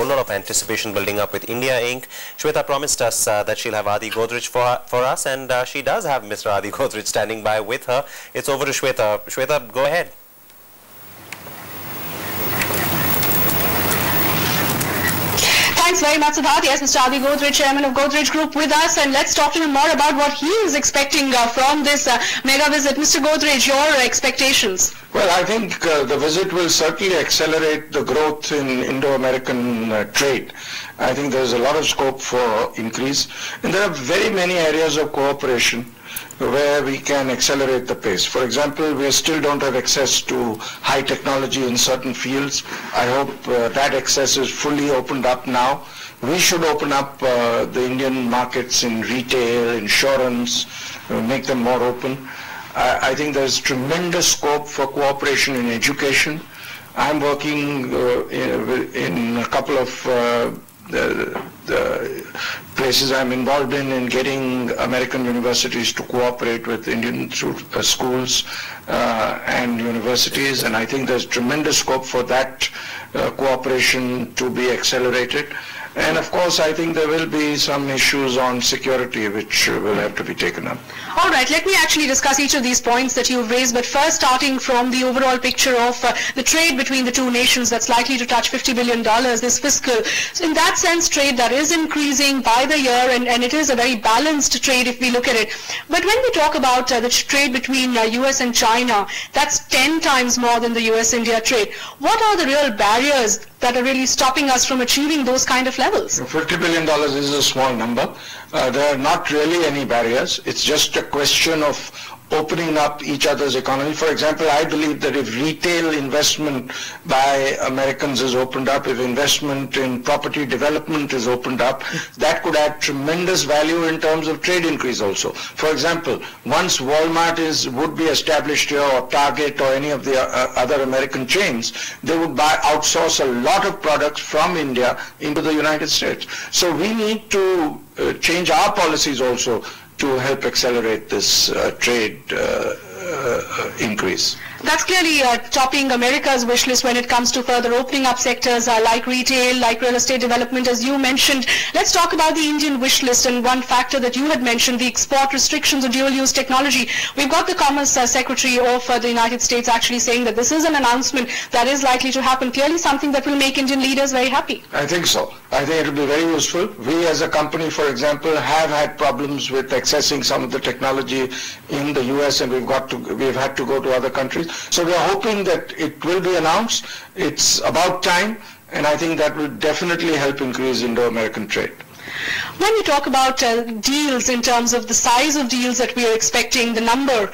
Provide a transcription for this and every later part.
whole lot of anticipation building up with India Inc. Shweta promised us that she'll have Adi Godrej for us, and she does have Mr. Adi Godrej standing by with her. It's over to Shweta. Shweta, go ahead. Thanks very much, Siddharth. Yes, Mr. Adi Godrej, Chairman of Godrej Group, with us, and let's talk to him more about what he is expecting from this mega visit. Mr. Godrej, your expectations? Well, I think the visit will certainly accelerate the growth in Indo-American trade. I think there's a lot of scope for increase, and there are very many areas of cooperation where we can accelerate the pace. For example, we still don't have access to high technology in certain fields. I hope that access is fully opened up now. We should open up the Indian markets in retail, insurance, make them more open. I think there's tremendous scope for cooperation in education. I'm working in a couple of the places I'm involved in getting American universities to cooperate with Indian schools and universities, and I think there's tremendous scope for that cooperation to be accelerated. And of course, I think there will be some issues on security which will have to be taken up. All right, let me actually discuss each of these points that you've raised, but first starting from the overall picture of the trade between the two nations that's likely to touch $50 billion this fiscal. So in that sense, trade that is increasing by the year, and it is a very balanced trade if we look at it. But when we talk about the trade between US and China, that's 10 times more than the US-India trade. What are the real barriers that are really stopping us from achieving those kind of levels? $50 billion is a small number. There are not really any barriers. It's just a question of opening up each other's economy. For example, I believe that if retail investment by Americans is opened up, if investment in property development is opened up, that could add tremendous value in terms of trade increase also. For example, once Walmart would be established here, or Target, or any of the other American chains, they would outsource a lot of products from India into the United States. So we need to change our policies also to help accelerate this trade increase. That's clearly topping America's wish list when it comes to further opening up sectors like retail, like real estate development, as you mentioned. Let's talk about the Indian wish list, and one factor that you had mentioned, the export restrictions on dual-use technology. We've got the Commerce Secretary of the United States actually saying that this is an announcement that is likely to happen, clearly something that will make Indian leaders very happy. I think so. I think it will be very useful. We as a company, for example, have had problems with accessing some of the technology in the US, and we've had to go to other countries. So we are hoping that it will be announced. It's about time, and I think that will definitely help increase Indo-American trade. When we talk about deals in terms of the size of deals that we are expecting, the number,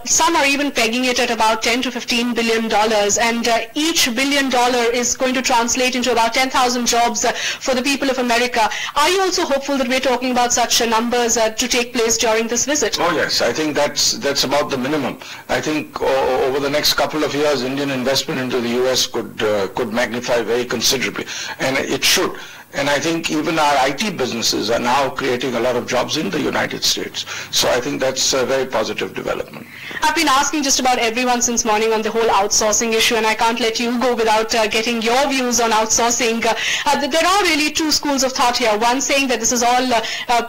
some are even pegging it at about $10 to $15 billion, and each $1 billion is going to translate into about 10,000 jobs for the people of America. Are you also hopeful that we're talking about such numbers to take place during this visit? Oh yes, I think that's about the minimum. I think over the next couple of years, Indian investment into the US could magnify very considerably, and it should. And I think even our IT businesses are now creating a lot of jobs in the United States. So I think that's a very positive development. I've been asking just about everyone since morning on the whole outsourcing issue, and I can't let you go without getting your views on outsourcing. There are really two schools of thought here. One saying that this is all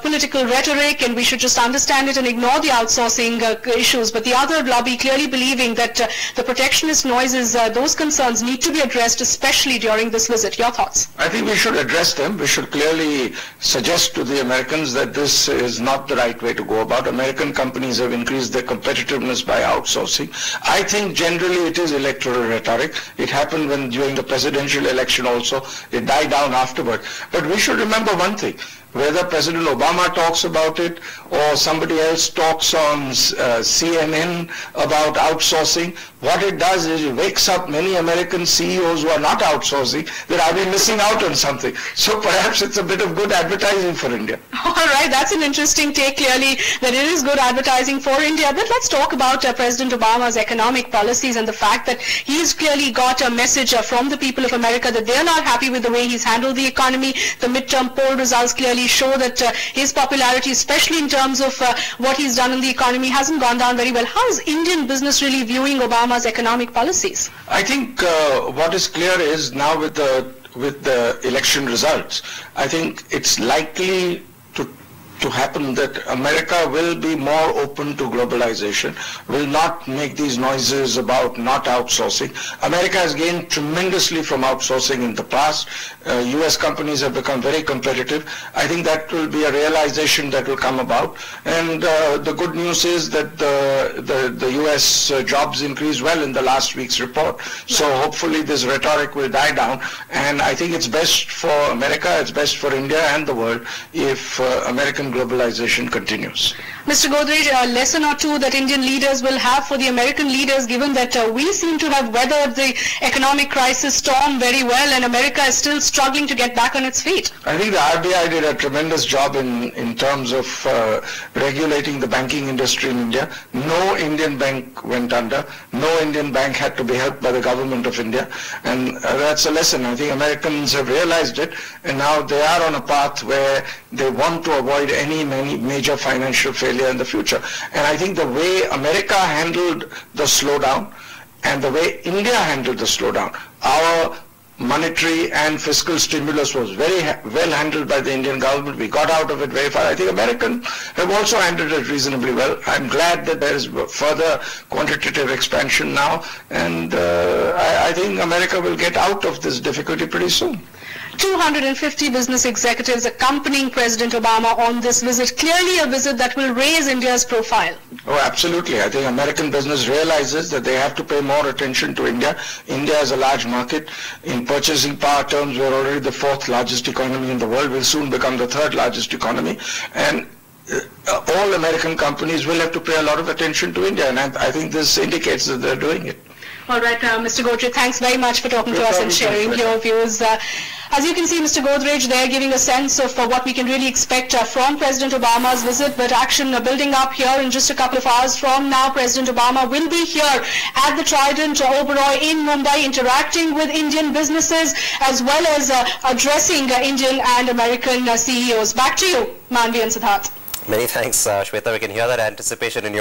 political rhetoric and we should just understand it and ignore the outsourcing issues. But the other lobby clearly believing that the protectionist noises, those concerns need to be addressed, especially during this visit. Your thoughts? I think we should address them. We should clearly suggest to the Americans that this is not the right way to go about. American companies have increased their competitiveness by outsourcing. I think generally it is electoral rhetoric. It happened during the presidential election also. It died down afterward. But we should remember one thing. Whether President Obama talks about it or somebody else talks on CNN about outsourcing, what it does is it wakes up many American CEOs who are not outsourcing that are we missing out on something. So perhaps it's a bit of good advertising for India. All right, that's an interesting take, clearly, that it is good advertising for India. But let's talk about President Obama's economic policies and the fact that he's clearly got a message from the people of America that they're not happy with the way he's handled the economy. The midterm poll results clearly show that his popularity, especially in terms of what he's done in the economy, hasn't gone down very well. How is Indian business really viewing Obama's economic policies? I think what is clear is now with the with the election results, I think it's likely to happen that America will be more open to globalization, will not make these noises about not outsourcing. America has gained tremendously from outsourcing in the past. US companies have become very competitive. I think that will be a realization that will come about. And the good news is that the US jobs increased well in the last week's report. So hopefully this rhetoric will die down. And I think it's best for America, it's best for India and the world if American globalization continues. Mr. Godrej, a lesson or two that Indian leaders will have for the American leaders, given that we seem to have weathered the economic crisis storm very well and America is still struggling to get back on its feet. I think the RBI did a tremendous job in terms of regulating the banking industry in India. No Indian bank went under. No Indian bank had to be helped by the government of India. And that's a lesson. I think Americans have realized it, and now they are on a path where they want to avoid any major financial failure in the future. And I think the way America handled the slowdown and the way India handled the slowdown, our monetary and fiscal stimulus was very well handled by the Indian government. We got out of it very fast. I think Americans have also handled it reasonably well. I'm glad that there is further quantitative expansion now, and I think America will get out of this difficulty pretty soon. 250 business executives accompanying President Obama on this visit, clearly a visit that will raise India's profile. Oh, absolutely. I think American business realizes that they have to pay more attention to India. India is a large market. In purchasing power terms, we're already the 4th largest economy in the world. We'll soon become the 3rd largest economy. And all American companies will have to pay a lot of attention to India. And I think this indicates that they're doing it. All right, Mr. Godrej, thanks very much for talking to us and sharing your views. As you can see, Mr. Godrej, they're giving a sense of what we can really expect from President Obama's visit, but action building up here in just a couple of hours from now. President Obama will be here at the Trident Oberoi in Mumbai, interacting with Indian businesses as well as addressing Indian and American CEOs. Back to you, Manvi and Siddharth. Many thanks, Shweta. We can hear that anticipation in your